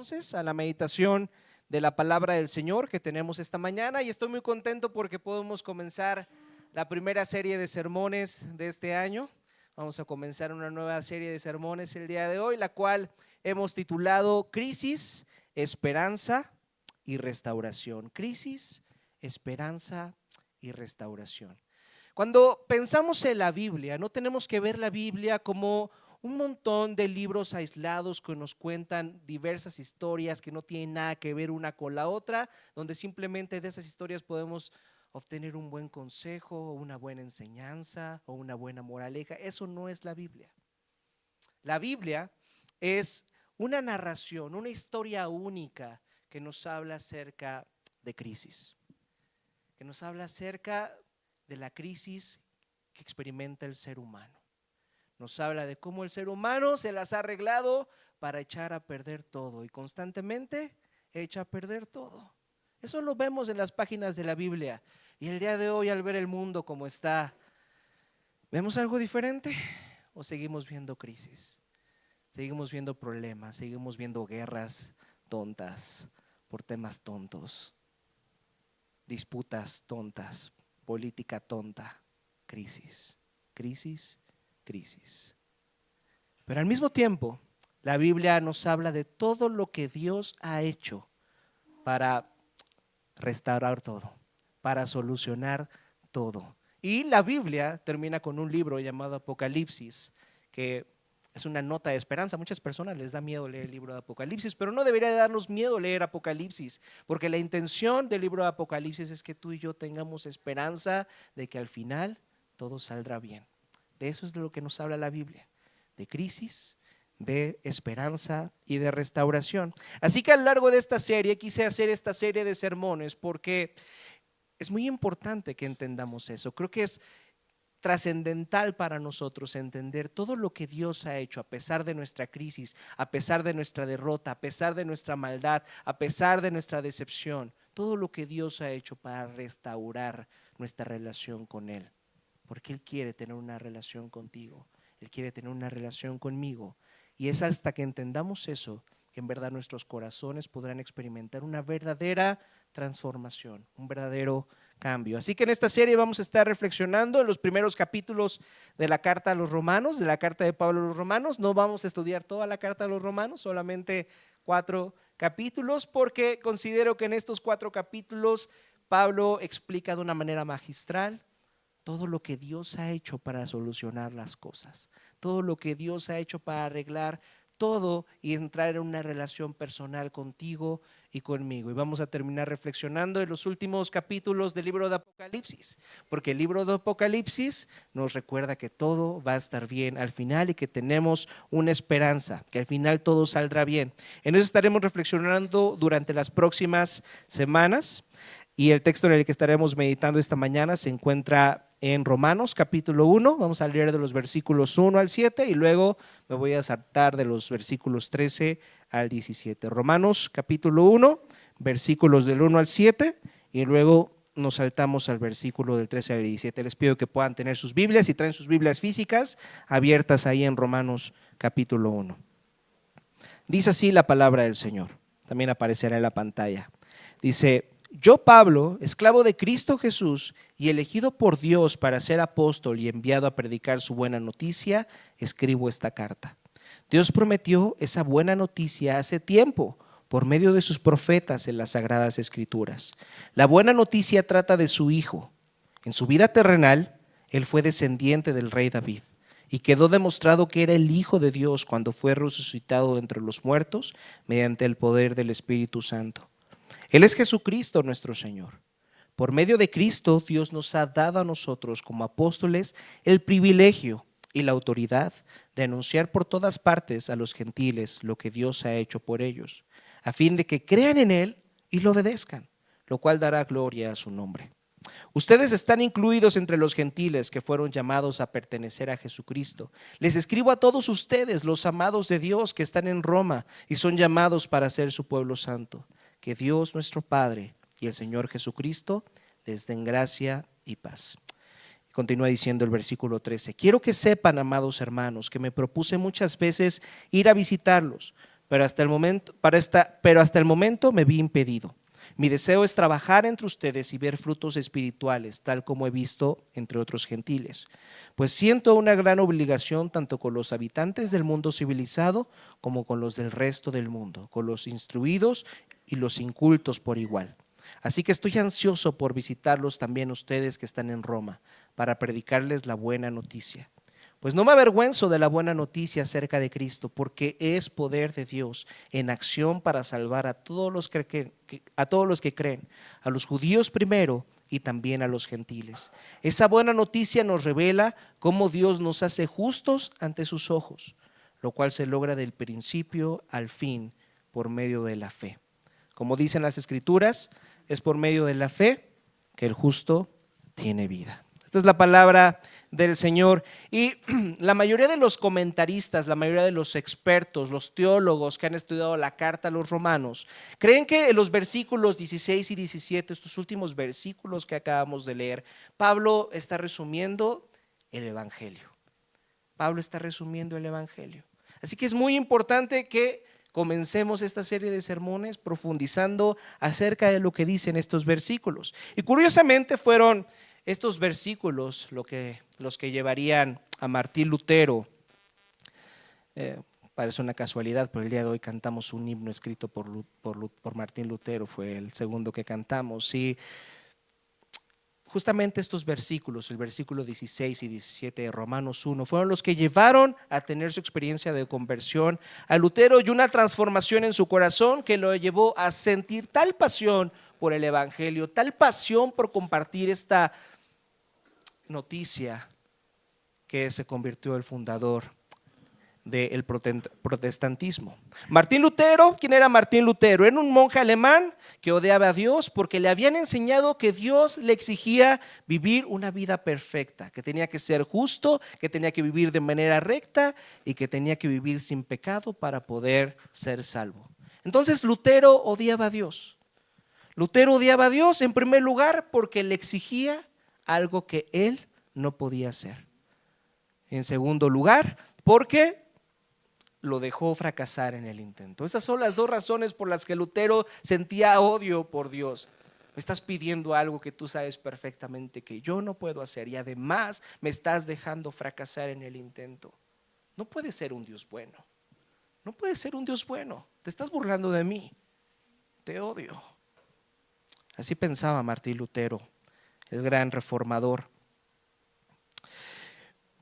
entonces a la meditación de la palabra del Señor que tenemos esta mañana, y estoy muy contento porque podemos comenzar la primera serie de sermones de este año. Vamos a comenzar una nueva serie de sermones el día de hoy, la cual hemos titulado Crisis, Esperanza y Restauración. Crisis, Esperanza y Restauración. Cuando pensamos en la Biblia, no tenemos que ver la Biblia como un montón de libros aislados que nos cuentan diversas historias que no tienen nada que ver una con la otra, donde simplemente de esas historias podemos obtener un buen consejo, o una buena enseñanza o una buena moraleja. Eso no es la Biblia. La Biblia es una narración, una historia única que nos habla acerca de crisis, que nos habla acerca de la crisis que experimenta el ser humano. Nos habla de cómo el ser humano se las ha arreglado para echar a perder todo y constantemente echa a perder todo. Eso lo vemos en las páginas de la Biblia. Y el día de hoy, al ver el mundo como está, ¿vemos algo diferente o seguimos viendo crisis? Seguimos viendo problemas, seguimos viendo guerras tontas por temas tontos, disputas tontas, política tonta, crisis, crisis, crisis. Pero al mismo tiempo, la Biblia nos habla de todo lo que Dios ha hecho para restaurar todo, para solucionar todo. Y la Biblia termina con un libro llamado Apocalipsis, que es una nota de esperanza. Muchas personas les da miedo leer el libro de Apocalipsis, pero no debería darnos miedo leer Apocalipsis, porque la intención del libro de Apocalipsis es que tú y yo tengamos esperanza de que al final todo saldrá bien. De eso es de lo que nos habla la Biblia, de crisis, de esperanza y de restauración. Así que a lo largo de esta serie quise hacer esta serie de sermones porque es muy importante que entendamos eso. Creo que es trascendental para nosotros entender todo lo que Dios ha hecho a pesar de nuestra crisis, a pesar de nuestra derrota, a pesar de nuestra maldad, a pesar de nuestra decepción, todo lo que Dios ha hecho para restaurar nuestra relación con Él, porque Él quiere tener una relación contigo, Él quiere tener una relación conmigo, y es hasta que entendamos eso que en verdad nuestros corazones podrán experimentar una verdadera transformación, un verdadero cambio. Así que en esta serie vamos a estar reflexionando en los primeros capítulos de la carta a los Romanos, de la carta de Pablo a los Romanos. No vamos a estudiar toda la carta a los Romanos, solamente 4 capítulos, porque considero que en estos 4 capítulos Pablo explica de una manera magistral todo lo que Dios ha hecho para solucionar las cosas, todo lo que Dios ha hecho para arreglar todo y entrar en una relación personal contigo y conmigo. Y vamos a terminar reflexionando en los últimos capítulos del libro de Apocalipsis, porque el libro de Apocalipsis nos recuerda que todo va a estar bien al final y que tenemos una esperanza, que al final todo saldrá bien. En eso estaremos reflexionando durante las próximas semanas. Y el texto en el que estaremos meditando esta mañana se encuentra en Romanos capítulo 1, vamos a leer de los versículos 1 al 7 y luego me voy a saltar de los versículos 13 al 17. Romanos capítulo 1, versículos del 1 al 7 y luego nos saltamos al versículo del 13 al 17. Les pido que puedan tener sus Biblias y traen sus Biblias físicas abiertas ahí en Romanos capítulo 1. Dice así la palabra del Señor, también aparecerá en la pantalla. Dice: yo, Pablo, esclavo de Cristo Jesús y elegido por Dios para ser apóstol y enviado a predicar su buena noticia, escribo esta carta. Dios prometió esa buena noticia hace tiempo por medio de sus profetas en las Sagradas Escrituras. La buena noticia trata de su Hijo. En su vida terrenal, él fue descendiente del rey David y quedó demostrado que era el Hijo de Dios cuando fue resucitado entre los muertos mediante el poder del Espíritu Santo. Él es Jesucristo nuestro Señor. Por medio de Cristo, Dios nos ha dado a nosotros como apóstoles el privilegio y la autoridad de anunciar por todas partes a los gentiles lo que Dios ha hecho por ellos, a fin de que crean en Él y lo obedezcan, lo cual dará gloria a su nombre. Ustedes están incluidos entre los gentiles que fueron llamados a pertenecer a Jesucristo. Les escribo a todos ustedes, los amados de Dios que están en Roma y son llamados para ser su pueblo santo. Que Dios nuestro Padre y el Señor Jesucristo les den gracia y paz. Continúa diciendo el versículo 13: quiero que sepan, amados hermanos, que me propuse muchas veces ir a visitarlos, pero hasta el momento me vi impedido. Mi deseo es trabajar entre ustedes y ver frutos espirituales, tal como he visto entre otros gentiles. Pues siento una gran obligación tanto con los habitantes del mundo civilizado como con los del resto del mundo, con los instruidos y los incultos por igual. Así que estoy ansioso por visitarlos también ustedes que están en Roma, para predicarles la buena noticia. Pues no me avergüenzo de la buena noticia acerca de Cristo, porque es poder de Dios en acción para salvar a todos los que creen, a los judíos primero y también a los gentiles. Esa buena noticia nos revela cómo Dios nos hace justos ante sus ojos, lo cual se logra del principio al fin por medio de la fe. Como dicen las Escrituras, es por medio de la fe que el justo tiene vida. Esta es la palabra del Señor. Y la mayoría de los comentaristas, la mayoría de los expertos, los teólogos que han estudiado la carta a los romanos, creen que en los versículos 16 y 17, estos últimos versículos que acabamos de leer, Pablo está resumiendo el Evangelio. Pablo está resumiendo el Evangelio. Así que es muy importante que comencemos esta serie de sermones profundizando acerca de lo que dicen estos versículos. Y curiosamente fueron estos versículos los que llevarían a Martín Lutero, parece una casualidad, pero el día de hoy cantamos un himno escrito por Martín Lutero, fue el segundo que cantamos, y justamente estos versículos, el versículo 16 y 17 de Romanos 1, fueron los que llevaron a tener su experiencia de conversión a Lutero y una transformación en su corazón que lo llevó a sentir tal pasión por el Evangelio, tal pasión por compartir esta noticia, que se convirtió el fundador del protestantismo. Martín Lutero, ¿quién era Martín Lutero? Era un monje alemán que odiaba a Dios porque le habían enseñado que Dios le exigía vivir una vida perfecta, que tenía que ser justo, que tenía que vivir de manera recta y que tenía que vivir sin pecado para poder ser salvo. Entonces Lutero odiaba a Dios. Lutero odiaba a Dios en primer lugar porque le exigía algo que él no podía hacer. En segundo lugar, porque lo dejó fracasar en el intento. Esas son las dos razones por las que Lutero sentía odio por Dios. Me estás pidiendo algo que tú sabes perfectamente que yo no puedo hacer y además me estás dejando fracasar en el intento. No puedes ser un Dios bueno. No puedes ser un Dios bueno. Te estás burlando de mí. Te odio. Así pensaba Martín Lutero, el gran reformador.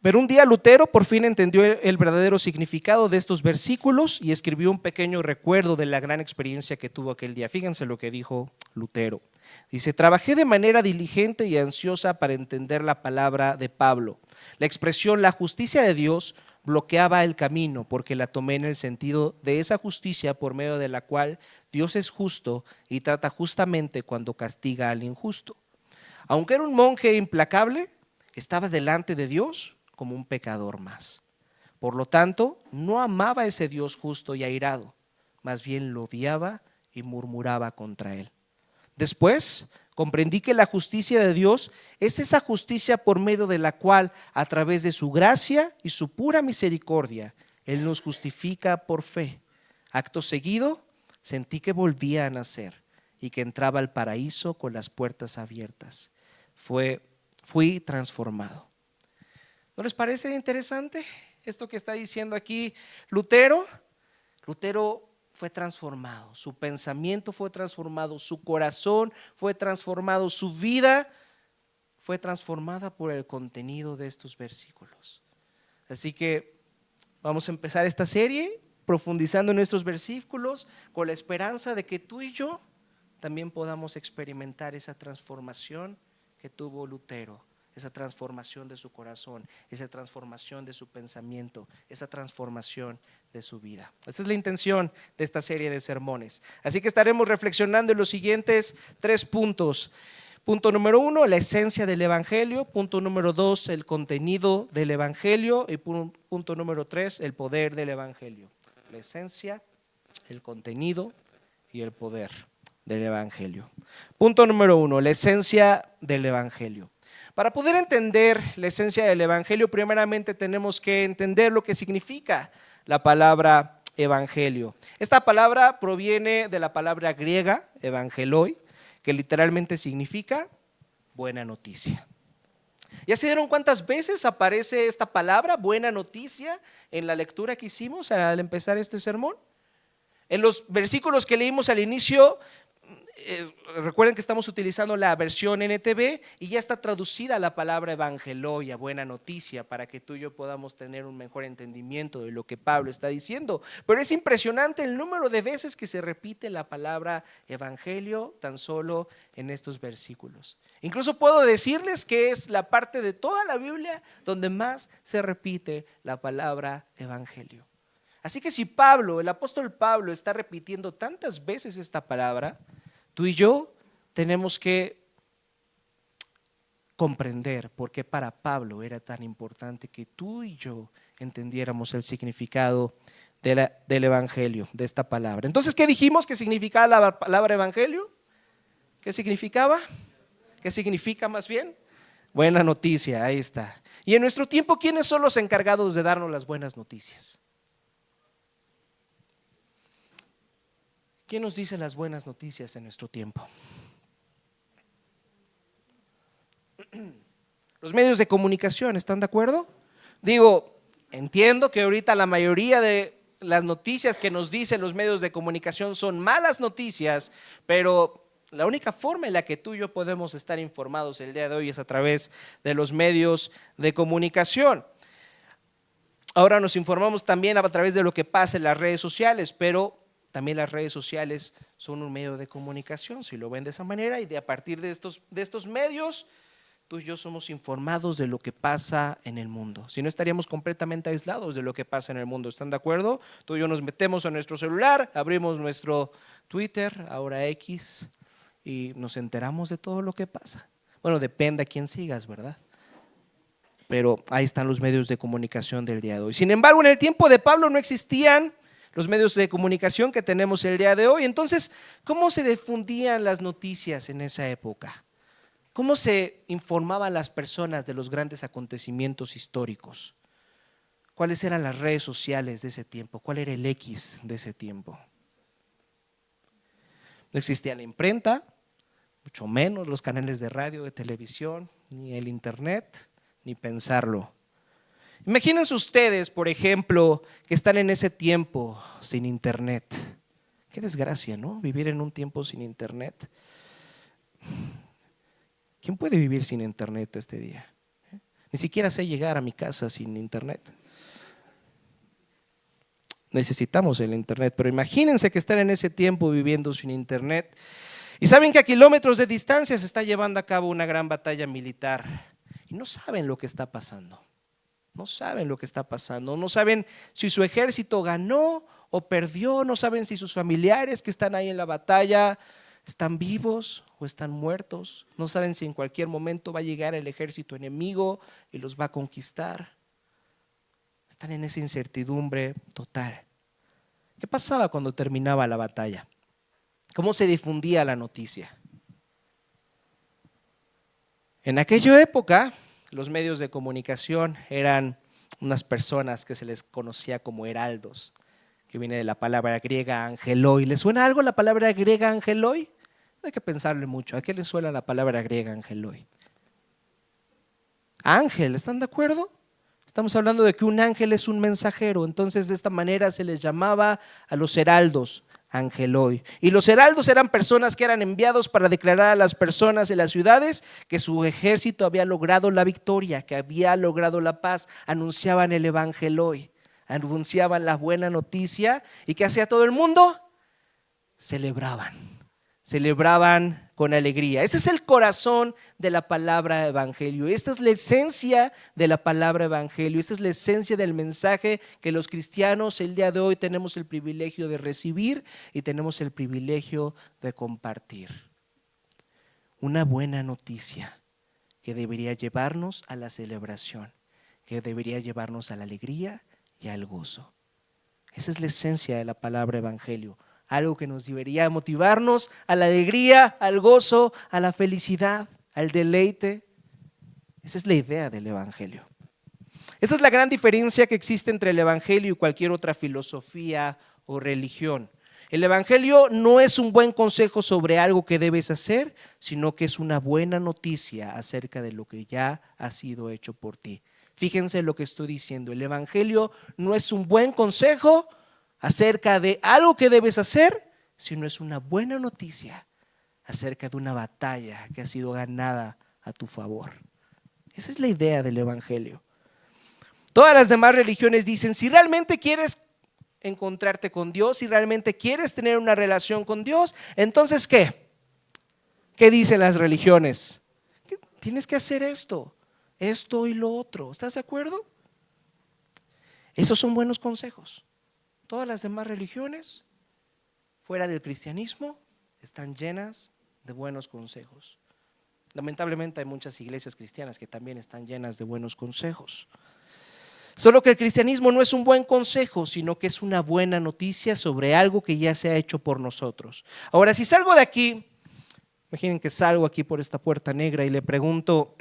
Pero un día Lutero por fin entendió el verdadero significado de estos versículos y escribió un pequeño recuerdo de la gran experiencia que tuvo aquel día. Fíjense lo que dijo Lutero. Dice: trabajé de manera diligente y ansiosa para entender la palabra de Pablo. La expresión "la justicia de Dios" bloqueaba el camino porque la tomé en el sentido de esa justicia por medio de la cual Dios es justo y trata justamente cuando castiga al injusto. Aunque era un monje implacable, estaba delante de Dios como un pecador más. Por lo tanto, no amaba a ese Dios justo y airado, más bien lo odiaba y murmuraba contra él. Después comprendí que la justicia de Dios es esa justicia por medio de la cual, a través de su gracia y su pura misericordia, Él nos justifica por fe. Acto seguido, sentí que volvía a nacer y que entraba al paraíso con las puertas abiertas. Fui transformado. ¿No les parece interesante esto que está diciendo aquí Lutero? Lutero fue transformado, su pensamiento fue transformado, su corazón fue transformado, su vida fue transformada por el contenido de estos versículos. Así que vamos a empezar esta serie profundizando en estos versículos con la esperanza de que tú y yo también podamos experimentar esa transformación que tuvo Lutero. Esa transformación de su corazón, esa transformación de su pensamiento, esa transformación de su vida. Esta es la intención de esta serie de sermones. Así que estaremos reflexionando en los siguientes 3 puntos. Punto número 1, la esencia del Evangelio. Punto número 2, el contenido del Evangelio. Y punto número 3, el poder del Evangelio. La esencia, el contenido y el poder del Evangelio. Punto número 1, la esencia del Evangelio. Para poder entender la esencia del Evangelio, primeramente tenemos que entender lo que significa la palabra evangelio. Esta palabra proviene de la palabra griega, evangeloi, que literalmente significa buena noticia. ¿Ya se dieron cuántas veces aparece esta palabra, buena noticia, en la lectura que hicimos al empezar este sermón? En los versículos que leímos al inicio, recuerden que estamos utilizando la versión NTV y ya está traducida la palabra evangeloi, buena noticia, para que tú y yo podamos tener un mejor entendimiento de lo que Pablo está diciendo. Pero es impresionante el número de veces que se repite la palabra evangelio tan solo en estos versículos. Incluso puedo decirles que es la parte de toda la Biblia donde más se repite la palabra evangelio. Así que si Pablo, el apóstol Pablo, está repitiendo tantas veces esta palabra, tú y yo tenemos que comprender por qué para Pablo era tan importante que tú y yo entendiéramos el significado del evangelio, de esta palabra. Entonces, ¿qué dijimos que significaba la palabra evangelio? ¿Qué significaba? ¿Qué significa más bien? Buena noticia, ahí está. Y en nuestro tiempo, ¿quiénes son los encargados de darnos las buenas noticias? ¿Quién nos dice las buenas noticias en nuestro tiempo? Los medios de comunicación, ¿están de acuerdo? Digo, entiendo que ahorita la mayoría de las noticias que nos dicen los medios de comunicación son malas noticias, pero la única forma en la que tú y yo podemos estar informados el día de hoy es a través de los medios de comunicación. Ahora nos informamos también a través de lo que pasa en las redes sociales, pero también las redes sociales son un medio de comunicación, si lo ven de esa manera, y a partir de estos medios, tú y yo somos informados de lo que pasa en el mundo. Si no, estaríamos completamente aislados de lo que pasa en el mundo. ¿Están de acuerdo? Tú y yo nos metemos a nuestro celular, abrimos nuestro Twitter, ahora X, y nos enteramos de todo lo que pasa. Bueno, depende a quién sigas, ¿verdad? Pero ahí están los medios de comunicación del día de hoy. Sin embargo, en el tiempo de Pablo no existían los medios de comunicación que tenemos el día de hoy. Entonces, ¿cómo se difundían las noticias en esa época? ¿Cómo se informaban las personas de los grandes acontecimientos históricos? ¿Cuáles eran las redes sociales de ese tiempo? ¿Cuál era el X de ese tiempo? No existía la imprenta, mucho menos los canales de radio, de televisión, ni el internet, ni pensarlo. Imagínense ustedes, por ejemplo, que están en ese tiempo sin internet. Qué desgracia, ¿no? Vivir en un tiempo sin internet. ¿Quién puede vivir sin internet este día? Ni siquiera sé llegar a mi casa sin internet. Necesitamos el internet, pero imagínense que están en ese tiempo viviendo sin internet y saben que a kilómetros de distancia se está llevando a cabo una gran batalla militar y no saben lo que está pasando. No saben lo que está pasando, no saben si su ejército ganó o perdió, no saben si sus familiares que están ahí en la batalla están vivos o están muertos, no saben si en cualquier momento va a llegar el ejército enemigo y los va a conquistar. Están en esa incertidumbre total. ¿Qué pasaba cuando terminaba la batalla? ¿Cómo se difundía la noticia? En aquella época, los medios de comunicación eran unas personas que se les conocía como heraldos, que viene de la palabra griega angeloi. ¿Les suena algo la palabra griega angeloi? No hay que pensarle mucho. ¿A qué les suena la palabra griega angeloi? Ángel, ¿están de acuerdo? Estamos hablando de que un ángel es un mensajero, entonces de esta manera se les llamaba a los heraldos angeloi. Y los heraldos eran personas que eran enviados para declarar a las personas de las ciudades que su ejército había logrado la victoria, que había logrado la paz. Anunciaban el evangeloi, anunciaban la buena noticia. ¿Y qué hacía todo el mundo? Celebraban con alegría. Ese es el corazón de la palabra evangelio. Esta es la esencia de la palabra evangelio. Esta es la esencia del mensaje que los cristianos el día de hoy tenemos el privilegio de recibir y tenemos el privilegio de compartir. Una buena noticia que debería llevarnos a la celebración, que debería llevarnos a la alegría y al gozo. Esa es la esencia de la palabra evangelio. Algo que nos debería motivarnos a la alegría, al gozo, a la felicidad, al deleite. Esa es la idea del evangelio. Esa es la gran diferencia que existe entre el Evangelio y cualquier otra filosofía o religión. El Evangelio no es un buen consejo sobre algo que debes hacer, sino que es una buena noticia acerca de lo que ya ha sido hecho por ti. Fíjense lo que estoy diciendo. El Evangelio no es un buen consejo acerca de algo que debes hacer, sino es una buena noticia acerca de una batalla que ha sido ganada a tu favor. Esa es la idea del Evangelio. Todas las demás religiones dicen, si realmente quieres encontrarte con Dios, si realmente quieres tener una relación con Dios, entonces ¿qué? ¿Qué dicen las religiones? Tienes que hacer esto y lo otro. ¿Estás de acuerdo? Esos son buenos consejos. Todas las demás religiones, fuera del cristianismo, están llenas de buenos consejos. Lamentablemente hay muchas iglesias cristianas que también están llenas de buenos consejos. Solo que el cristianismo no es un buen consejo, sino que es una buena noticia sobre algo que ya se ha hecho por nosotros. Ahora, si salgo de aquí, imaginen que salgo aquí por esta puerta negra y le pregunto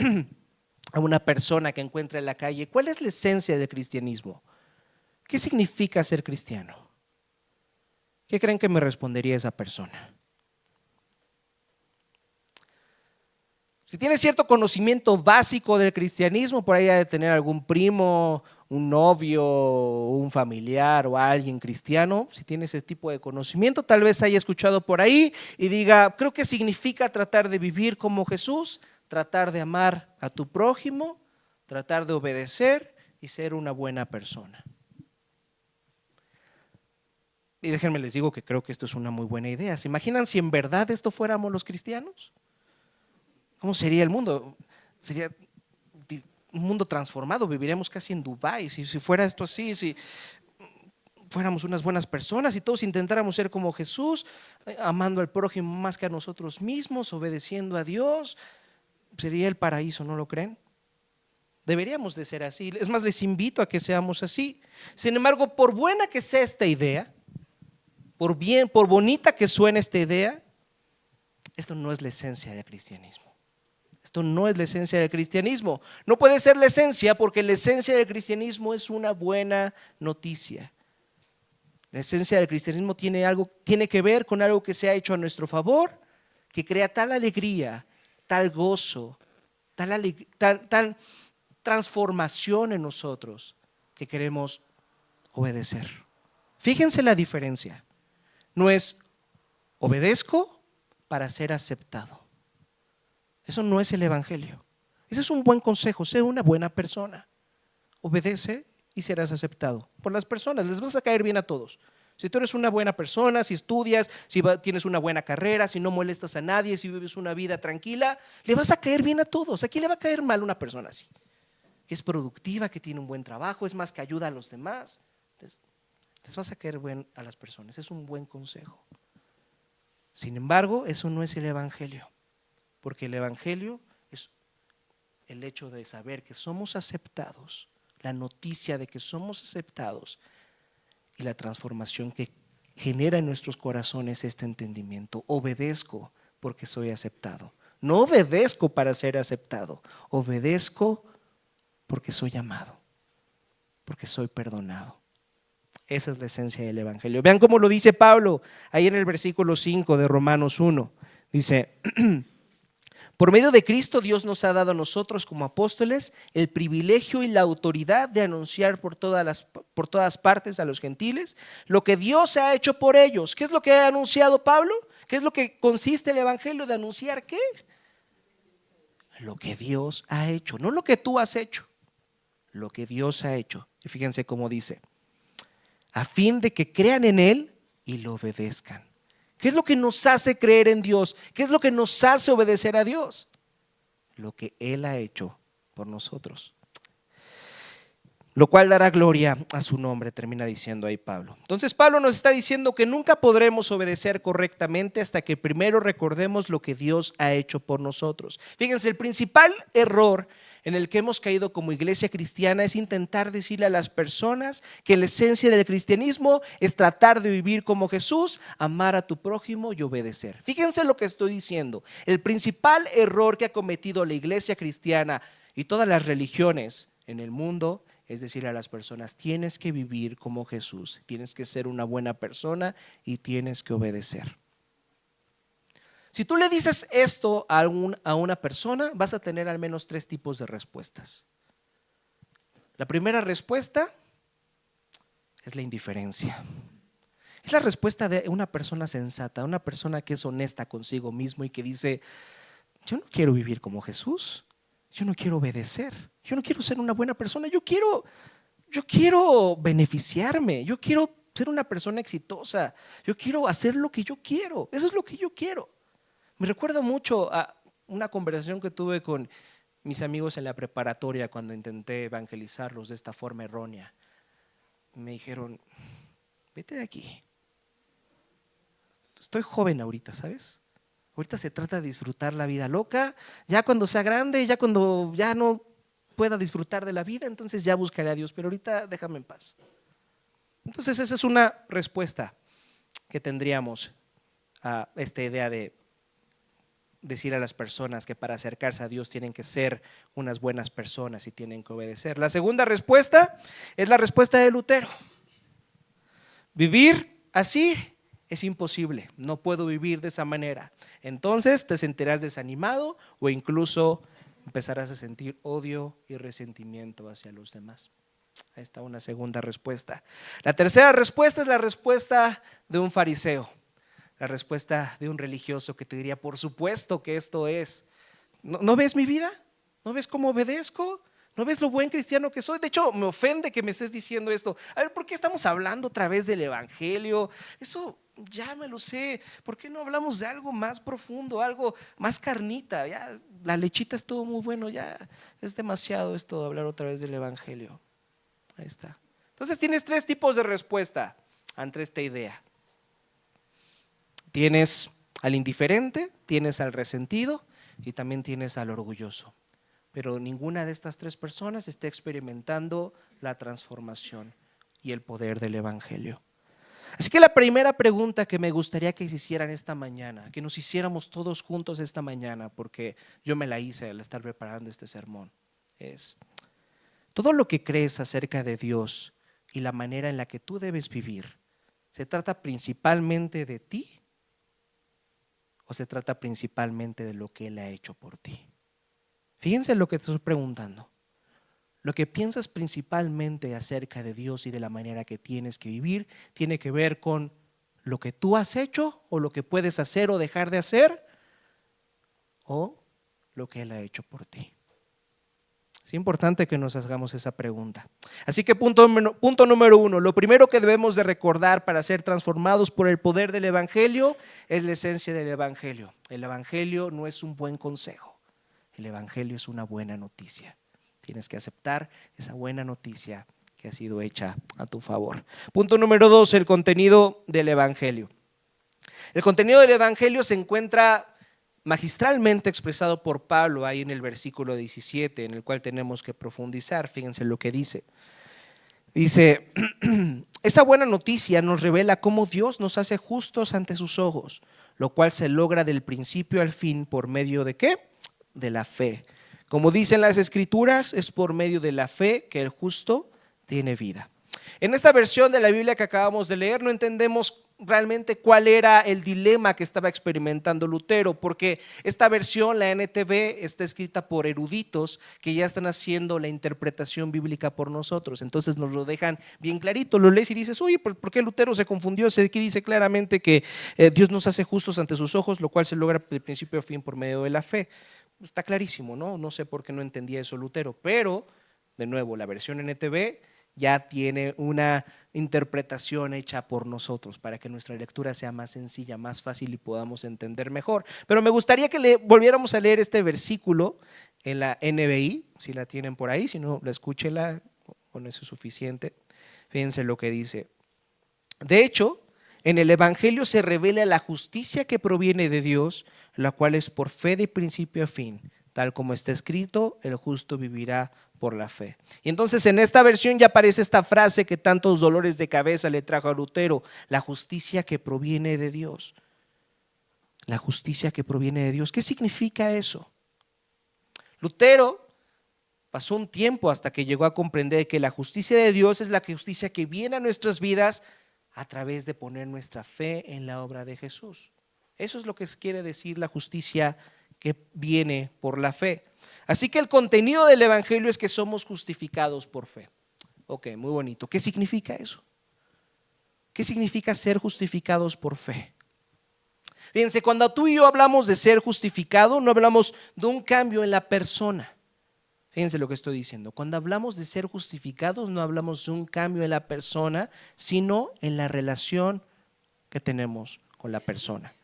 a una persona que encuentra en la calle, ¿cuál es la esencia del cristianismo? ¿Qué significa ser cristiano? ¿Qué creen que me respondería esa persona? Si tiene cierto conocimiento básico del cristianismo, por ahí ha de tener algún primo, un novio, un familiar o alguien cristiano. Si tiene ese tipo de conocimiento, tal vez haya escuchado por ahí y diga, creo que significa tratar de vivir como Jesús, tratar de amar a tu prójimo, tratar de obedecer y ser una buena persona. Y déjenme les digo que creo que esto es una muy buena idea. ¿Se imaginan si en verdad esto fuéramos los cristianos? ¿Cómo sería el mundo? Sería un mundo transformado, viviremos casi en Dubái, si fuera esto así, si fuéramos unas buenas personas y todos intentáramos ser como Jesús, amando al prójimo más que a nosotros mismos, obedeciendo a Dios, sería el paraíso, ¿no lo creen? Deberíamos de ser así, es más, les invito a que seamos así. Sin embargo, por buena que sea esta idea, por bonita que suene esta idea, esto no es la esencia del cristianismo. Esto no es la esencia del cristianismo. No puede ser la esencia porque la esencia del cristianismo es una buena noticia. La esencia del cristianismo tiene que ver con algo que se ha hecho a nuestro favor, que crea tal alegría, tal gozo, tal transformación en nosotros que queremos obedecer. Fíjense la diferencia. No es obedezco para ser aceptado. Eso no es el Evangelio. Ese es un buen consejo, sé una buena persona. Obedece y serás aceptado por las personas, les vas a caer bien a todos. Si tú eres una buena persona, si estudias, si tienes una buena carrera, si no molestas a nadie, si vives una vida tranquila, le vas a caer bien a todos. ¿A quién le va a caer mal una persona así? Que es productiva, que tiene un buen trabajo, es más, que ayuda a los demás. Les vas a caer bien a las personas, es un buen consejo. Sin embargo, eso no es el Evangelio. Porque el Evangelio es el hecho de saber que somos aceptados, la noticia de que somos aceptados y la transformación que genera en nuestros corazones este entendimiento. Obedezco porque soy aceptado. No obedezco para ser aceptado, obedezco porque soy amado, porque soy perdonado. Esa es la esencia del Evangelio. Vean cómo lo dice Pablo ahí en el versículo 5 de Romanos 1. Dice, por medio de Cristo Dios nos ha dado a nosotros como apóstoles el privilegio y la autoridad de anunciar por todas partes a los gentiles lo que Dios ha hecho por ellos. ¿Qué es lo que ha anunciado Pablo? ¿Qué es lo que consiste el Evangelio de anunciar? ¿Qué? Lo que Dios ha hecho, no lo que tú has hecho, lo que Dios ha hecho. Y fíjense cómo dice, a fin de que crean en Él y lo obedezcan. ¿Qué es lo que nos hace creer en Dios? ¿Qué es lo que nos hace obedecer a Dios? Lo que Él ha hecho por nosotros. Lo cual dará gloria a su nombre, termina diciendo ahí Pablo. Entonces Pablo nos está diciendo que nunca podremos obedecer correctamente hasta que primero recordemos lo que Dios ha hecho por nosotros. Fíjense, el principal error en el que hemos caído como iglesia cristiana es intentar decirle a las personas que la esencia del cristianismo es tratar de vivir como Jesús, amar a tu prójimo y obedecer. Fíjense lo que estoy diciendo. El principal error que ha cometido la iglesia cristiana y todas las religiones en el mundo es decir a las personas, tienes que vivir como Jesús, tienes que ser una buena persona y tienes que obedecer. Si tú le dices esto a una persona, vas a tener al menos 3 tipos de respuestas. La primera respuesta es la indiferencia. Es la respuesta de una persona sensata, una persona que es honesta consigo mismo y que dice, yo no quiero vivir como Jesús, yo no quiero obedecer, yo no quiero ser una buena persona, yo quiero beneficiarme, yo quiero ser una persona exitosa, yo quiero hacer lo que yo quiero, eso es lo que yo quiero. Me recuerda mucho a una conversación que tuve con mis amigos en la preparatoria cuando intenté evangelizarlos de esta forma errónea. Me dijeron, vete de aquí. Estoy joven ahorita, ¿sabes? Ahorita se trata de disfrutar la vida loca. Ya cuando sea grande, ya cuando ya no pueda disfrutar de la vida, entonces ya buscaré a Dios, pero ahorita déjame en paz. Entonces esa es una respuesta que tendríamos a esta idea de decir a las personas que para acercarse a Dios tienen que ser unas buenas personas y tienen que obedecer. La segunda respuesta es la respuesta de Lutero. Vivir así es imposible, no puedo vivir de esa manera. Entonces te sentirás desanimado o incluso empezarás a sentir odio y resentimiento hacia los demás. Ahí está una segunda respuesta. La tercera respuesta es la respuesta de un fariseo. La respuesta de un religioso que te diría, por supuesto que esto es. ¿No ves mi vida? ¿No ves cómo obedezco? ¿No ves lo buen cristiano que soy? De hecho, me ofende que me estés diciendo esto. A ver, ¿por qué estamos hablando otra vez del evangelio? Eso ya me lo sé. ¿Por qué no hablamos de algo más profundo, algo más carnita? Ya, la lechita estuvo muy bueno, ya es demasiado esto de hablar otra vez del evangelio. Ahí está. Entonces tienes 3 tipos de respuesta ante esta idea. Tienes al indiferente, tienes al resentido y también tienes al orgulloso. Pero ninguna de estas 3 personas está experimentando la transformación y el poder del evangelio. Así que la primera pregunta que me gustaría que se hicieran esta mañana, que nos hiciéramos todos juntos esta mañana, porque yo me la hice al estar preparando este sermón, es: ¿todo lo que crees acerca de Dios y la manera en la que tú debes vivir, se trata principalmente de ti o se trata principalmente de lo que Él ha hecho por ti? Fíjense lo que te estoy preguntando. Lo que piensas principalmente acerca de Dios y de la manera que tienes que vivir, ¿tiene que ver con lo que tú has hecho o lo que puedes hacer o dejar de hacer, o lo que Él ha hecho por ti? Es importante que nos hagamos esa pregunta. Así que punto número 1, lo primero que debemos de recordar para ser transformados por el poder del evangelio es la esencia del evangelio. El evangelio no es un buen consejo, el evangelio es una buena noticia. Tienes que aceptar esa buena noticia que ha sido hecha a tu favor. Punto número 2, el contenido del evangelio. El contenido del evangelio se encuentra magistralmente expresado por Pablo ahí en el versículo 17, en el cual tenemos que profundizar. Fíjense lo que dice. Dice, esa buena noticia nos revela cómo Dios nos hace justos ante sus ojos, lo cual se logra del principio al fin por medio ¿de qué? De la fe. Como dicen las escrituras, es por medio de la fe que el justo tiene vida. En esta versión de la Biblia que acabamos de leer no entendemos realmente cuál era el dilema que estaba experimentando Lutero, porque esta versión, la NTV, está escrita por eruditos que ya están haciendo la interpretación bíblica por nosotros. Entonces nos lo dejan bien clarito, lo lees y dices, oye, ¿por qué Lutero se confundió? Aquí dice claramente que Dios nos hace justos ante sus ojos, lo cual se logra de principio a fin por medio de la fe. Está clarísimo, ¿no? No sé por qué no entendía eso Lutero, pero de nuevo, la versión NTV ya tiene una interpretación hecha por nosotros para que nuestra lectura sea más sencilla, más fácil y podamos entender mejor. Pero me gustaría que volviéramos a leer este versículo en la NBI, si la tienen por ahí, si no, escúchela, con eso es suficiente. Fíjense lo que dice. De hecho, en el evangelio se revela la justicia que proviene de Dios, la cual es por fe de principio a fin. Tal como está escrito, el justo vivirá por la fe. Y entonces en esta versión ya aparece esta frase que tantos dolores de cabeza le trajo a Lutero: la justicia que proviene de Dios. La justicia que proviene de Dios. ¿Qué significa eso? Lutero Pasó un tiempo hasta que llegó a comprender que la justicia de Dios es la justicia que viene a nuestras vidas a través de poner nuestra fe en la obra de Jesús. Eso es lo que quiere decir la justicia que viene por la fe. Así que el contenido del evangelio es que somos justificados por fe. Ok, muy bonito. ¿Qué significa eso? ¿Qué significa ser justificados por fe? Fíjense, cuando tú y yo hablamos de ser justificado, no hablamos de un cambio en la persona. Fíjense lo que estoy diciendo. Cuando hablamos de ser justificados, no hablamos de un cambio en la persona, sino en la relación que tenemos con la persona.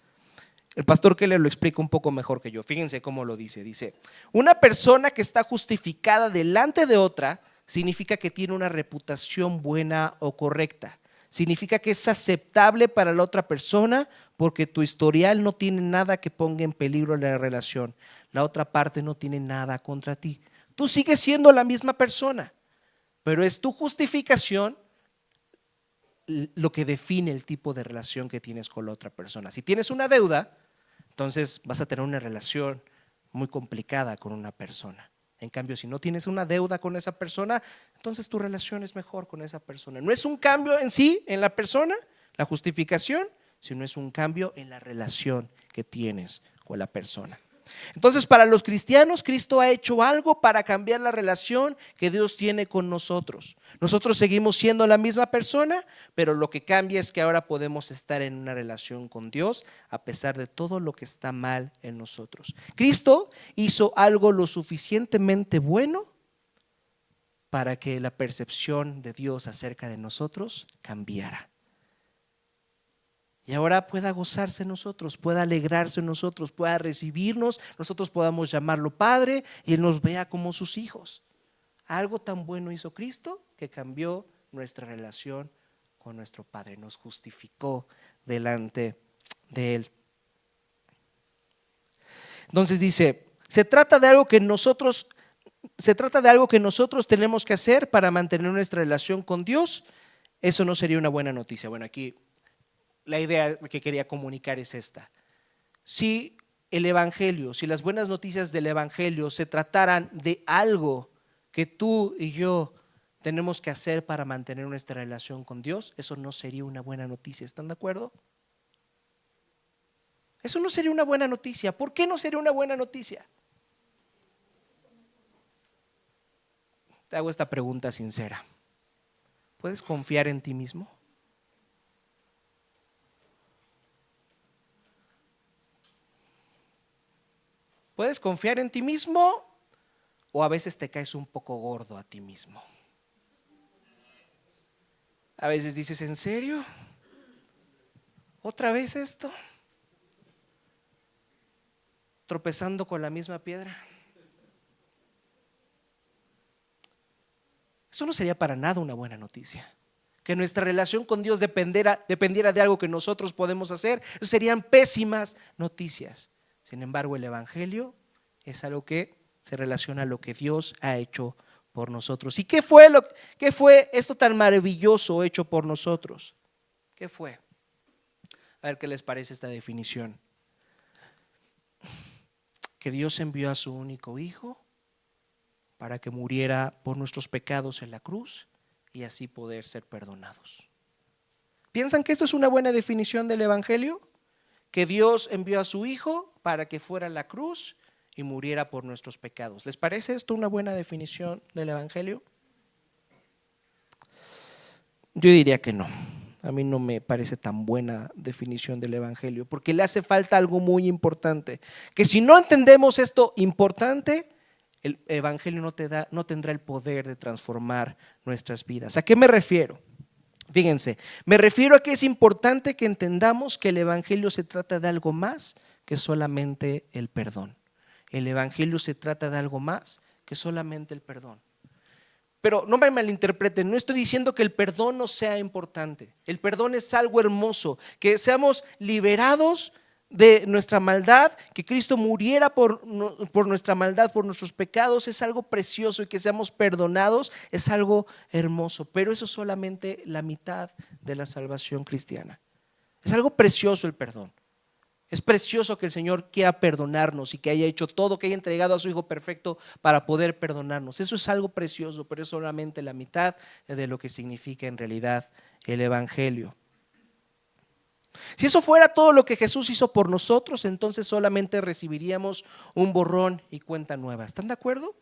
El pastor Keller lo explica un poco mejor que yo. Fíjense cómo lo dice. Dice, una persona que está justificada delante de otra significa que tiene una reputación buena o correcta. Significa que es aceptable para la otra persona porque tu historial no tiene nada que ponga en peligro la relación. La otra parte no tiene nada contra ti. Tú sigues siendo la misma persona, pero es tu justificación lo que define el tipo de relación que tienes con la otra persona. Si tienes una deuda, entonces vas a tener una relación muy complicada con una persona. En cambio, si no tienes una deuda con esa persona, entonces tu relación es mejor con esa persona. No es un cambio en sí, en la persona, la justificación, sino es un cambio en la relación que tienes con la persona. Entonces, para los cristianos, Cristo ha hecho algo para cambiar la relación que Dios tiene con nosotros. Nosotros seguimos siendo la misma persona, pero lo que cambia es que ahora podemos estar en una relación con Dios a pesar de todo lo que está mal en nosotros. Cristo hizo algo lo suficientemente bueno para que la percepción de Dios acerca de nosotros cambiara. Y ahora pueda gozarse en nosotros, pueda alegrarse en nosotros, pueda recibirnos, nosotros podamos llamarlo Padre y Él nos vea como sus hijos. Algo tan bueno hizo Cristo que cambió nuestra relación con nuestro Padre, nos justificó delante de Él. Entonces dice, se trata de algo que nosotros tenemos que hacer para mantener nuestra relación con Dios. Eso no sería una buena noticia. Bueno, aquí la idea que quería comunicar es esta. Si el evangelio, si las buenas noticias del evangelio se trataran de algo que tú y yo tenemos que hacer para mantener nuestra relación con Dios, eso no sería una buena noticia. ¿Están de acuerdo? Eso no sería una buena noticia. ¿Por qué no sería una buena noticia? Te hago esta pregunta sincera. ¿Puedes confiar en ti mismo? ¿Puedes confiar en ti mismo o a veces te caes un poco gordo a ti mismo? A veces dices, ¿en serio? ¿Otra vez esto? ¿Tropezando con la misma piedra? Eso no sería para nada una buena noticia. Que nuestra relación con Dios dependiera de algo que nosotros podemos hacer. Eso serían pésimas noticias. Sin embargo, el evangelio es algo que se relaciona a lo que Dios ha hecho por nosotros. ¿Y qué fue esto tan maravilloso hecho por nosotros? ¿Qué fue? A ver qué les parece esta definición. Que Dios envió a su único hijo para que muriera por nuestros pecados en la cruz y así poder ser perdonados. ¿Piensan que esto es una buena definición del evangelio? Que Dios envió a su hijo para que fuera a la cruz y muriera por nuestros pecados. ¿Les parece esto una buena definición del evangelio? Yo diría que no. A mí no me parece tan buena definición del evangelio, porque le hace falta algo muy importante, que si no entendemos esto importante, el evangelio no tendrá el poder de transformar nuestras vidas. ¿A qué me refiero? Fíjense, me refiero a que es importante que entendamos que el evangelio se trata de algo más que solamente el perdón. El evangelio se trata de algo más que solamente el perdón. Pero no me malinterpreten, no estoy diciendo que el perdón no sea importante. El perdón es algo hermoso, que seamos liberados de nuestra maldad, que Cristo muriera por nuestra maldad, por nuestros pecados, es algo precioso, y que seamos perdonados es algo hermoso, pero eso es solamente la mitad de la salvación cristiana. Es algo precioso el perdón, Es precioso que el Señor quiera perdonarnos y que haya hecho todo, que haya entregado a su Hijo perfecto para poder perdonarnos. Eso es algo precioso, pero es solamente la mitad de lo que significa en realidad el Evangelio. Si eso fuera todo lo que Jesús hizo por nosotros, entonces solamente recibiríamos un borrón y cuenta nueva. ¿Están de acuerdo?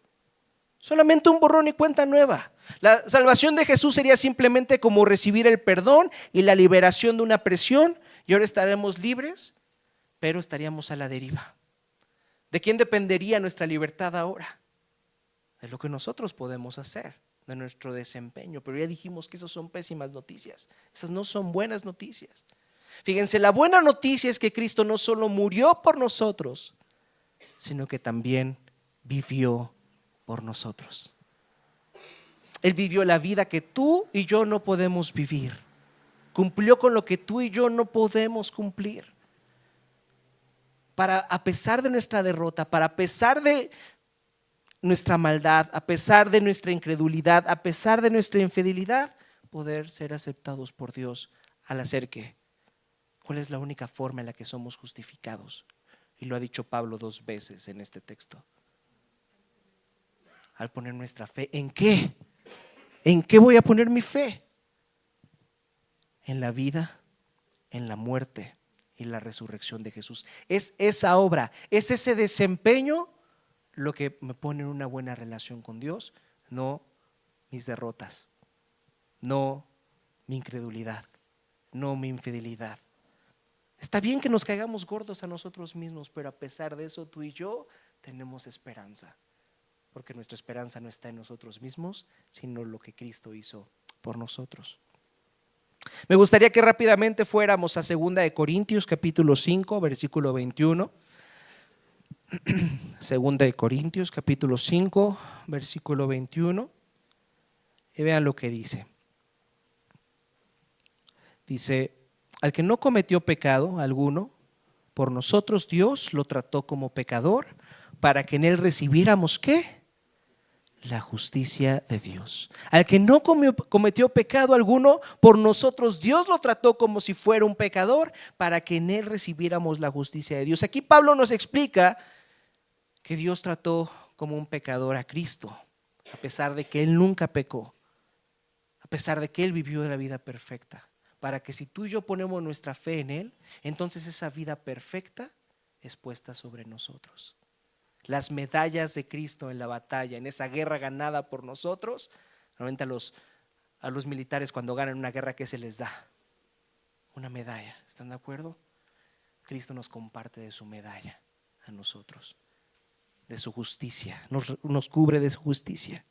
Solamente un borrón y cuenta nueva. La salvación de Jesús sería simplemente como recibir el perdón y la liberación de una prisión, y ahora estaremos libres, pero estaríamos a la deriva. ¿De quién dependería nuestra libertad ahora? De lo que nosotros podemos hacer, de nuestro desempeño. Pero ya dijimos que esas son pésimas noticias. Esas no son buenas noticias. Fíjense, la buena noticia es que Cristo no solo murió por nosotros, sino que también vivió por nosotros. Él vivió la vida que tú y yo no podemos vivir. Cumplió con lo que tú y yo no podemos cumplir. Para, a pesar de nuestra derrota, para a pesar de nuestra maldad, a pesar de nuestra incredulidad, a pesar de nuestra infidelidad, poder ser aceptados por Dios al hacer ¿qué? ¿Cuál es la única forma en la que somos justificados? Y lo ha dicho Pablo 2 veces en este texto. Al poner nuestra fe, ¿en qué? ¿En qué voy a poner mi fe? En la vida, en la muerte y la resurrección de Jesús. Es esa obra, es ese desempeño lo que me pone en una buena relación con Dios, no mis derrotas, no mi incredulidad, no mi infidelidad. Está bien que nos caigamos gordos a nosotros mismos, pero a pesar de eso tú y yo tenemos esperanza, porque nuestra esperanza no está en nosotros mismos, sino en lo que Cristo hizo por nosotros. Me gustaría que rápidamente fuéramos a 2 de Corintios capítulo 5 versículo 21. 2 de Corintios capítulo 5 versículo 21. Y vean lo que dice. Dice: al que no cometió pecado alguno, por nosotros Dios lo trató como pecador, para que en él recibiéramos ¿qué? La justicia de Dios. Al que no cometió pecado alguno, por nosotros Dios lo trató como si fuera un pecador, para que en él recibiéramos la justicia de Dios. Aquí Pablo nos explica que Dios trató como un pecador a Cristo, a pesar de que él nunca pecó, a pesar de que él vivió la vida perfecta, para que si tú y yo ponemos nuestra fe en él, entonces esa vida perfecta es puesta sobre nosotros. Las medallas de Cristo en la batalla, en esa guerra ganada por nosotros. Normalmente a los militares cuando ganan una guerra, ¿qué se les da? Una medalla, ¿están de acuerdo? Cristo nos comparte de su medalla a nosotros, de su justicia, nos cubre de su justicia.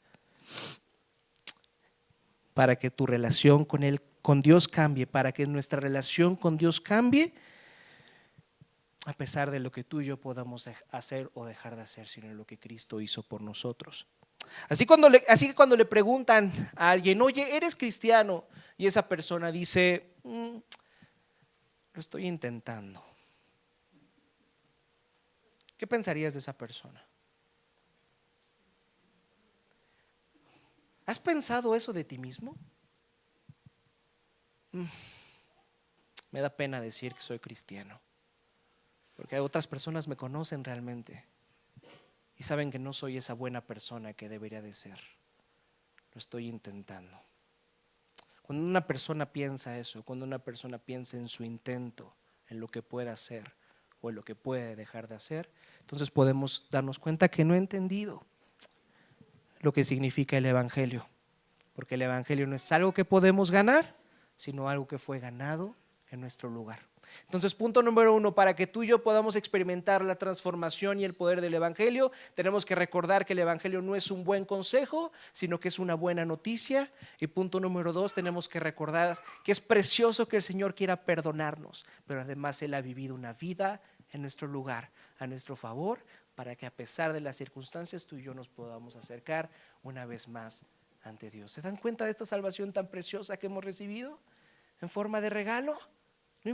Para que tu relación con Dios cambie, para que nuestra relación con Dios cambie, a pesar de lo que tú y yo podamos hacer o dejar de hacer, sino lo que Cristo hizo por nosotros. Así que cuando le preguntan a alguien, oye, ¿eres cristiano? Y esa persona dice, lo estoy intentando. ¿Qué pensarías de esa persona? ¿Has pensado eso de ti mismo? Me da pena decir que soy cristiano, porque otras personas me conocen realmente y saben que no soy esa buena persona que debería de ser. Lo estoy intentando. Cuando una persona piensa eso, cuando una persona piensa en su intento, en lo que puede hacer o en lo que puede dejar de hacer, entonces podemos darnos cuenta que no he entendido lo que significa el Evangelio, porque el Evangelio no es algo que podemos ganar, sino algo que fue ganado en nuestro lugar. Entonces, punto número 1, para que tú y yo podamos experimentar la transformación y el poder del Evangelio, tenemos que recordar que el Evangelio no es un buen consejo, sino que es una buena noticia. Y punto número 2, tenemos que recordar que es precioso que el Señor quiera perdonarnos, pero además Él ha vivido una vida en nuestro lugar, a nuestro favor, para que a pesar de las circunstancias tú y yo nos podamos acercar una vez más ante Dios. ¿Se dan cuenta de esta salvación tan preciosa que hemos recibido en forma de regalo? No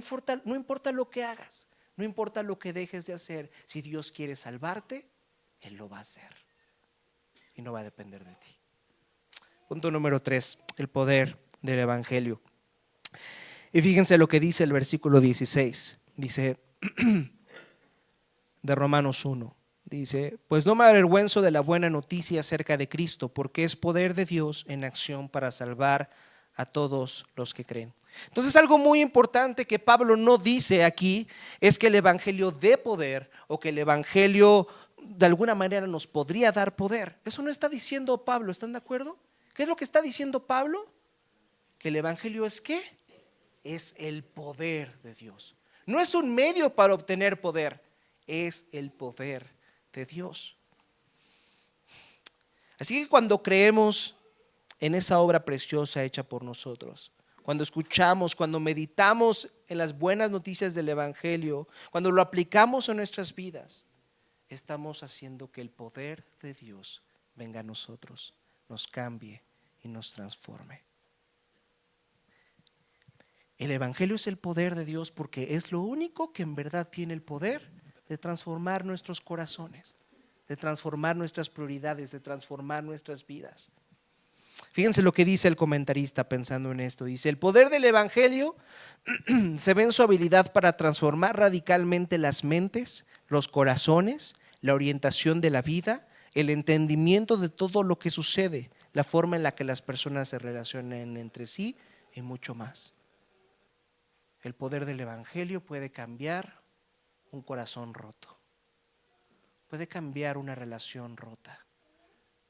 importa lo que hagas, no importa lo que dejes de hacer, si Dios quiere salvarte, Él lo va a hacer y no va a depender de ti. Punto número 3, el poder del Evangelio. Y fíjense lo que dice el versículo 16. Dice: de Romanos 1. Dice, pues no me avergüenzo de la buena noticia acerca de Cristo, porque es poder de Dios en acción para salvar a todos los que creen. Entonces, algo muy importante que Pablo no dice aquí es que el evangelio dé poder o que el evangelio de alguna manera nos podría dar poder. Eso no está diciendo Pablo, ¿están de acuerdo? ¿Qué es lo que está diciendo Pablo? Que el evangelio es ¿qué? Es el poder de Dios. No es un medio para obtener poder, es el poder de Dios. Así que cuando creemos en esa obra preciosa hecha por nosotros, cuando escuchamos, cuando meditamos en las buenas noticias del evangelio, cuando lo aplicamos en nuestras vidas, estamos haciendo que el poder de Dios venga a nosotros, nos cambie y nos transforme. El evangelio es el poder de Dios porque es lo único que en verdad tiene el poder de transformar nuestros corazones, de transformar nuestras prioridades, de transformar nuestras vidas. Fíjense lo que dice el comentarista pensando en esto. Dice, el poder del evangelio se ve en su habilidad para transformar radicalmente las mentes, los corazones, la orientación de la vida, el entendimiento de todo lo que sucede, la forma en la que las personas se relacionan entre sí y mucho más. El poder del evangelio puede cambiar un corazón roto, puede cambiar una relación rota,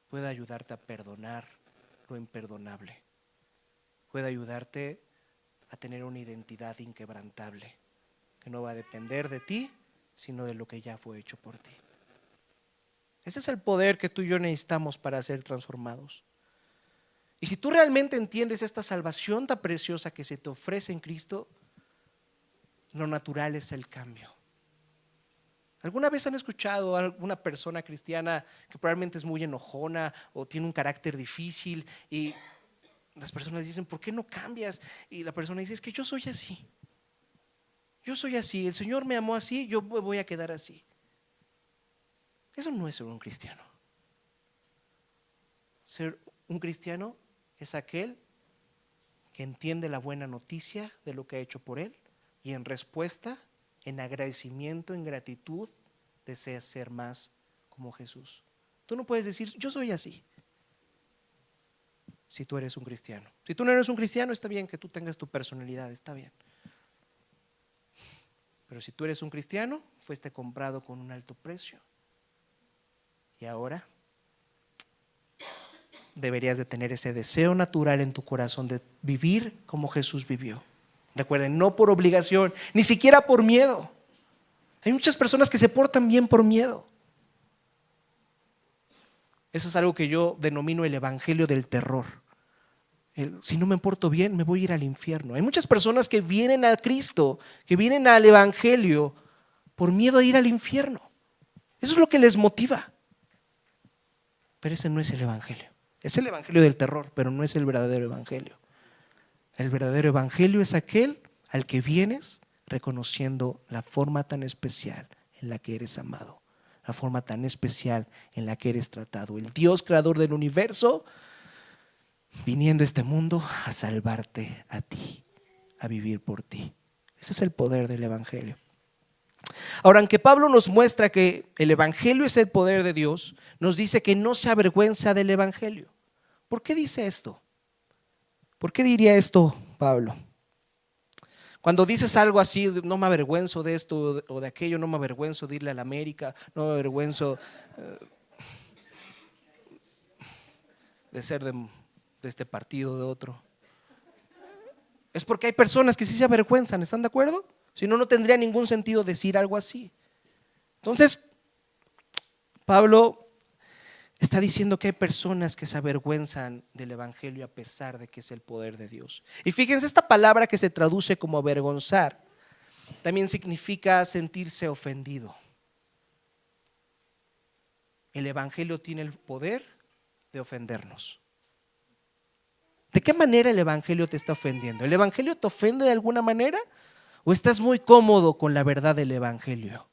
puede ayudarte a perdonar lo imperdonable, puede ayudarte a tener una identidad inquebrantable que no va a depender de ti, sino de lo que ya fue hecho por ti. Ese es el poder que tú y yo necesitamos para ser transformados. Y si tú realmente entiendes esta salvación tan preciosa que se te ofrece en Cristo, lo natural es el cambio. ¿Alguna vez han escuchado a alguna persona cristiana que probablemente es muy enojona o tiene un carácter difícil y las personas dicen, ¿por qué no cambias? Y la persona dice, es que yo soy así. Yo soy así, el Señor me amó así, yo me voy a quedar así. Eso no es ser un cristiano. Ser un cristiano es aquel que entiende la buena noticia de lo que ha hecho por él y en respuesta, en agradecimiento, en gratitud, desea ser más como Jesús. Tú no puedes decir, yo soy así, si tú eres un cristiano. Si tú no eres un cristiano, está bien que tú tengas tu personalidad, está bien. Pero si tú eres un cristiano, fuiste comprado con un alto precio. Y ahora deberías de tener ese deseo natural en tu corazón de vivir como Jesús vivió. Recuerden, no por obligación, ni siquiera por miedo. Hay muchas personas que se portan bien por miedo. Eso es algo que yo denomino el evangelio del terror. Si no me porto bien, me voy a ir al infierno. Hay muchas personas que vienen a Cristo, que vienen al evangelio por miedo a ir al infierno. Eso es lo que les motiva. Pero ese no es el evangelio. Es el evangelio del terror, pero no es el verdadero evangelio. El verdadero evangelio es aquel al que vienes reconociendo la forma tan especial en la que eres amado, la forma tan especial en la que eres tratado. El Dios creador del universo viniendo a este mundo a salvarte a ti, a vivir por ti. Ese es el poder del evangelio. Ahora, aunque Pablo nos muestra que el evangelio es el poder de Dios, nos dice que no se avergüenza del evangelio. ¿Por qué dice esto? ¿Por qué diría esto Pablo? Cuando dices algo así, no me avergüenzo de esto o de aquello, no me avergüenzo de irle a la América, no me avergüenzo de ser de este partido o de otro. Es porque hay personas que sí se avergüenzan, ¿están de acuerdo? Si no, no tendría ningún sentido decir algo así. Entonces, Pablo está diciendo que hay personas que se avergüenzan del evangelio a pesar de que es el poder de Dios. Y fíjense, esta palabra que se traduce como avergonzar también significa sentirse ofendido. El evangelio tiene el poder de ofendernos. ¿De qué manera el evangelio te está ofendiendo? ¿El evangelio te ofende de alguna manera? ¿O estás muy cómodo con la verdad del evangelio?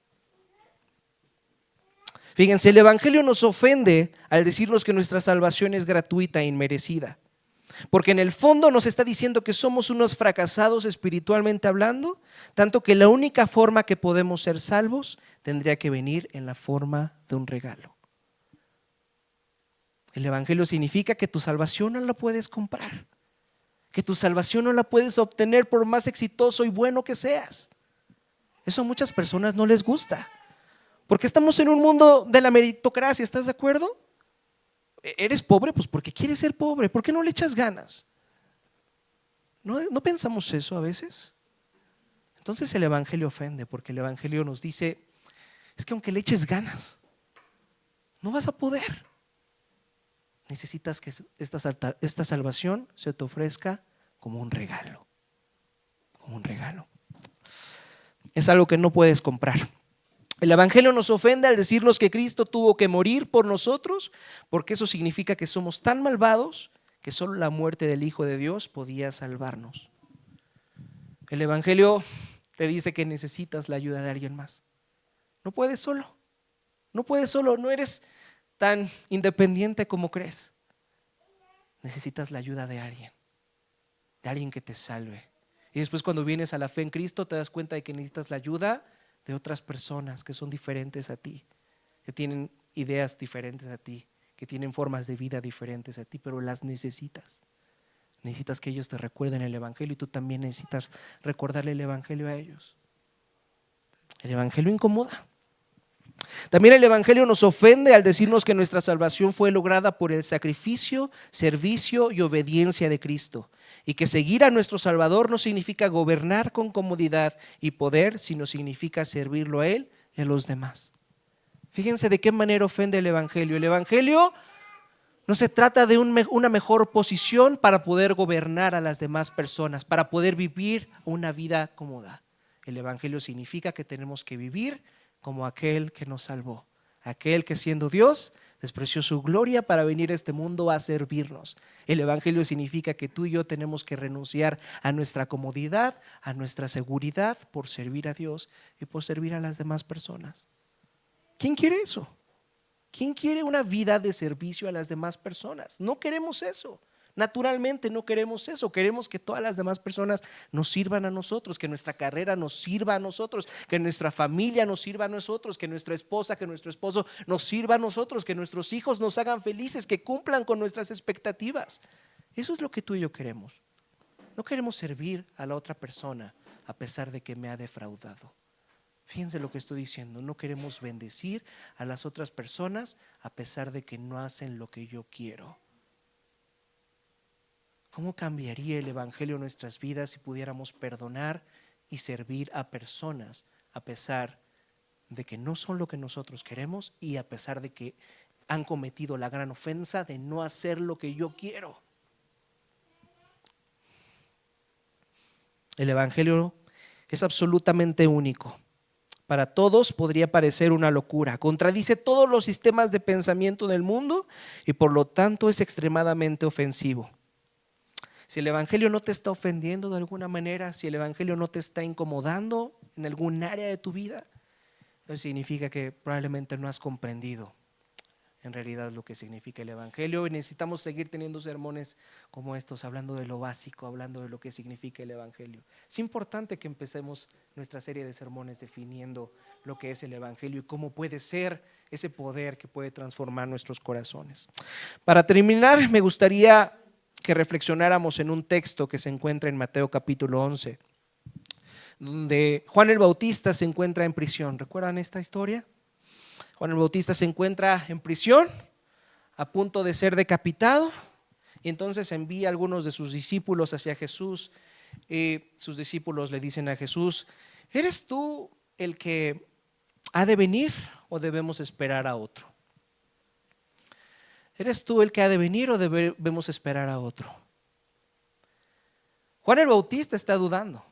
Fíjense, el evangelio nos ofende al decirnos que nuestra salvación es gratuita e inmerecida. Porque en el fondo nos está diciendo que somos unos fracasados espiritualmente hablando, tanto que la única forma que podemos ser salvos tendría que venir en la forma de un regalo. El evangelio significa que tu salvación no la puedes comprar, que tu salvación no la puedes obtener por más exitoso y bueno que seas. Eso a muchas personas no les gusta, porque estamos en un mundo de la meritocracia, ¿estás de acuerdo? ¿Eres pobre? Pues porque quieres ser pobre. ¿Por qué no le echas ganas? ¿No pensamos eso a veces? Entonces el evangelio ofende, porque el evangelio nos dice, es que aunque le eches ganas, no vas a poder. Necesitas que esta salvación se te ofrezca como un regalo. Como un regalo. Es algo que no puedes comprar. El evangelio nos ofende al decirnos que Cristo tuvo que morir por nosotros, porque eso significa que somos tan malvados que solo la muerte del Hijo de Dios podía salvarnos. El evangelio te dice que necesitas la ayuda de alguien más. No puedes solo, no eres tan independiente como crees. Necesitas la ayuda de alguien que te salve. Y después, cuando vienes a la fe en Cristo, te das cuenta de que necesitas la ayuda de otras personas que son diferentes a ti, que tienen ideas diferentes a ti, que tienen formas de vida diferentes a ti, pero las necesitas. Necesitas que ellos te recuerden el evangelio y tú también necesitas recordarle el evangelio a ellos. El evangelio incomoda. También el evangelio nos ofende al decirnos que nuestra salvación fue lograda por el sacrificio, servicio y obediencia de Cristo, y que seguir a nuestro Salvador no significa gobernar con comodidad y poder, sino significa servirlo a Él y a los demás. Fíjense de qué manera ofende el evangelio. El evangelio no se trata de una mejor posición para poder gobernar a las demás personas, para poder vivir una vida cómoda. El evangelio significa que tenemos que vivir como aquel que nos salvó, aquel que siendo Dios despreció su gloria para venir a este mundo a servirnos. El evangelio significa que tú y yo tenemos que renunciar a nuestra comodidad, a nuestra seguridad por servir a Dios y por servir a las demás personas. ¿Quién quiere eso? ¿Quién quiere una vida de servicio a las demás personas? No queremos eso. Naturalmente no queremos eso. Queremos que todas las demás personas nos sirvan a nosotros, que nuestra carrera nos sirva a nosotros, que nuestra familia nos sirva a nosotros, que nuestra esposa, que nuestro esposo nos sirva a nosotros, que nuestros hijos nos hagan felices, que cumplan con nuestras expectativas. Eso es lo que tú y yo queremos. No queremos servir a la otra persona a pesar de que me ha defraudado. Fíjense lo que estoy diciendo. No queremos bendecir a las otras personas a pesar de que no hacen lo que yo quiero. ¿Cómo cambiaría el evangelio nuestras vidas si pudiéramos perdonar y servir a personas a pesar de que no son lo que nosotros queremos y a pesar de que han cometido la gran ofensa de no hacer lo que yo quiero? El evangelio es absolutamente único. Para todos podría parecer una locura, contradice todos los sistemas de pensamiento del mundo y por lo tanto es extremadamente ofensivo. Si el evangelio no te está ofendiendo de alguna manera, si el evangelio no te está incomodando en algún área de tu vida, eso significa que probablemente no has comprendido en realidad lo que significa el evangelio, y necesitamos seguir teniendo sermones como estos, hablando de lo básico, hablando de lo que significa el evangelio. Es importante que empecemos nuestra serie de sermones definiendo lo que es el evangelio y cómo puede ser ese poder que puede transformar nuestros corazones. Para terminar, me gustaría que reflexionáramos en un texto que se encuentra en Mateo capítulo 11, donde Juan el Bautista se encuentra en prisión. ¿Recuerdan esta historia? Juan el Bautista se encuentra en prisión, a punto de ser decapitado, y entonces envía a algunos de sus discípulos hacia Jesús, y sus discípulos le dicen a Jesús: ¿eres tú el que ha de venir o debemos esperar a otro? ¿Eres tú el que ha de venir o debemos esperar a otro? Juan el Bautista está dudando.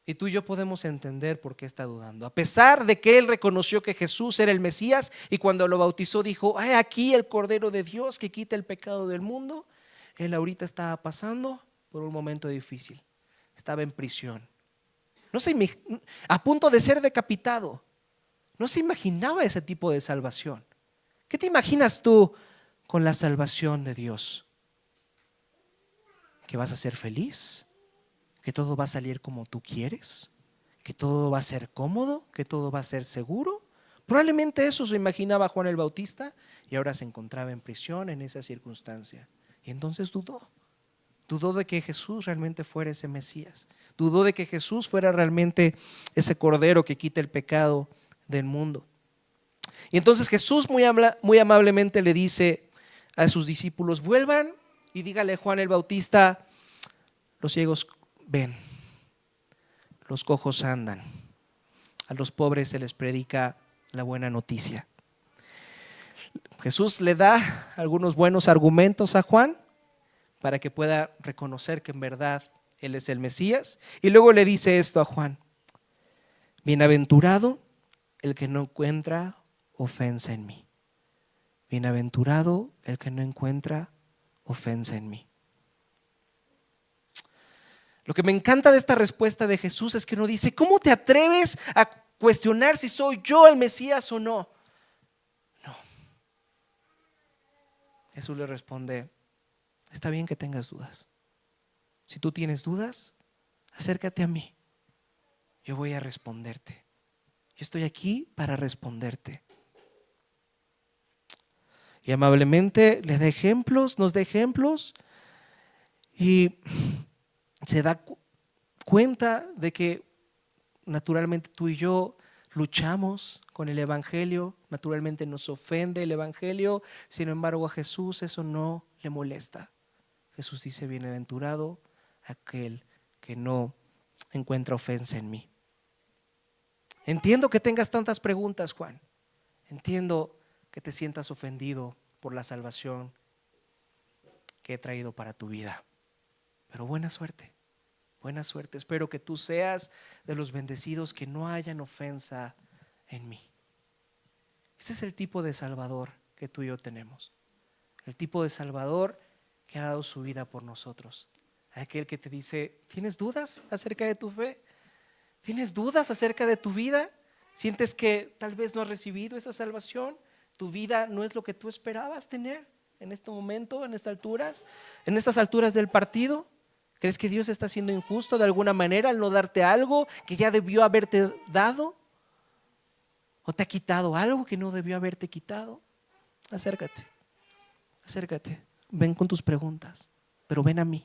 Y tú y yo podemos entender por qué está dudando. A pesar de que él reconoció que Jesús era el Mesías y cuando lo bautizó dijo: "Ay, aquí el Cordero de Dios que quita el pecado del mundo", él ahorita estaba pasando por un momento difícil. Estaba en prisión. A punto de ser decapitado. No se imaginaba ese tipo de salvación. ¿Qué te imaginas tú con la salvación de Dios? que vas a ser feliz, que todo va a salir como tú quieres, que todo va a ser cómodo, que todo va a ser seguro. Probablemente eso se imaginaba Juan el Bautista y ahora se encontraba en prisión en esa circunstancia. Y entonces dudó de que Jesús realmente fuera ese Mesías, dudó de que Jesús fuera realmente ese Cordero que quita el pecado del mundo. Y entonces Jesús muy amablemente le dice a sus discípulos: vuelvan y dígale a Juan el Bautista, los ciegos ven, los cojos andan, a los pobres se les predica la buena noticia. Jesús le da algunos buenos argumentos a Juan para que pueda reconocer que en verdad él es el Mesías, y luego le dice esto a Juan: bienaventurado el que no encuentra ofensa en mí. Bienaventurado el que no encuentra ofensa en mí. Lo que me encanta de esta respuesta de Jesús es que no dice: ¿cómo te atreves a cuestionar si soy yo el Mesías o no? No. Jesús le responde: está bien que tengas dudas. Si tú tienes dudas, acércate a mí. Yo voy a responderte. Yo estoy aquí para responderte. Y amablemente le da ejemplos, nos da ejemplos, y se da cuenta de que naturalmente tú y yo luchamos con el Evangelio, naturalmente nos ofende el Evangelio. Sin embargo, a Jesús eso no le molesta. Jesús dice: bienaventurado aquel que no encuentra ofensa en mí. Entiendo que tengas tantas preguntas, Juan. Entiendo que te sientas ofendido por la salvación que he traído para tu vida. Pero buena suerte, buena suerte. Espero que tú seas de los bendecidos, que no hayan ofensa en mí. Este es el tipo de Salvador que tú y yo tenemos. El tipo de Salvador que ha dado su vida por nosotros. Aquel que te dice: ¿tienes dudas acerca de tu fe? ¿Tienes dudas acerca de tu vida? ¿Sientes que tal vez no has recibido esa salvación? ¿Tu vida no es lo que tú esperabas tener en este momento, en estas alturas del partido? ¿Crees que Dios está siendo injusto de alguna manera al no darte algo que ya debió haberte dado? ¿O te ha quitado algo que no debió haberte quitado? Acércate, acércate. Ven con tus preguntas, pero ven a mí.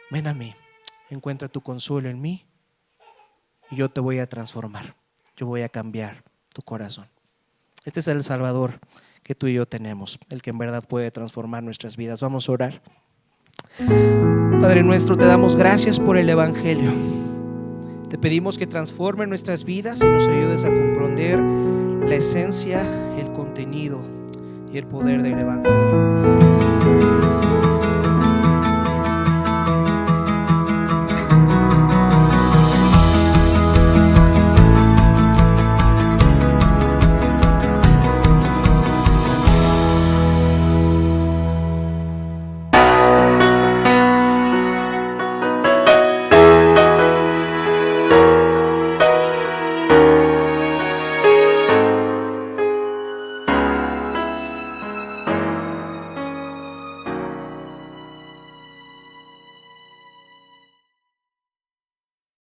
Ven a mí. Encuentra tu consuelo en mí y yo te voy a transformar. Yo voy a cambiar tu corazón. Este es el Salvador que tú y yo tenemos, el que en verdad puede transformar nuestras vidas. Vamos a orar. Padre nuestro, te damos gracias por el Evangelio. Te pedimos que transforme nuestras vidas y nos ayudes a comprender la esencia, el contenido y el poder del Evangelio.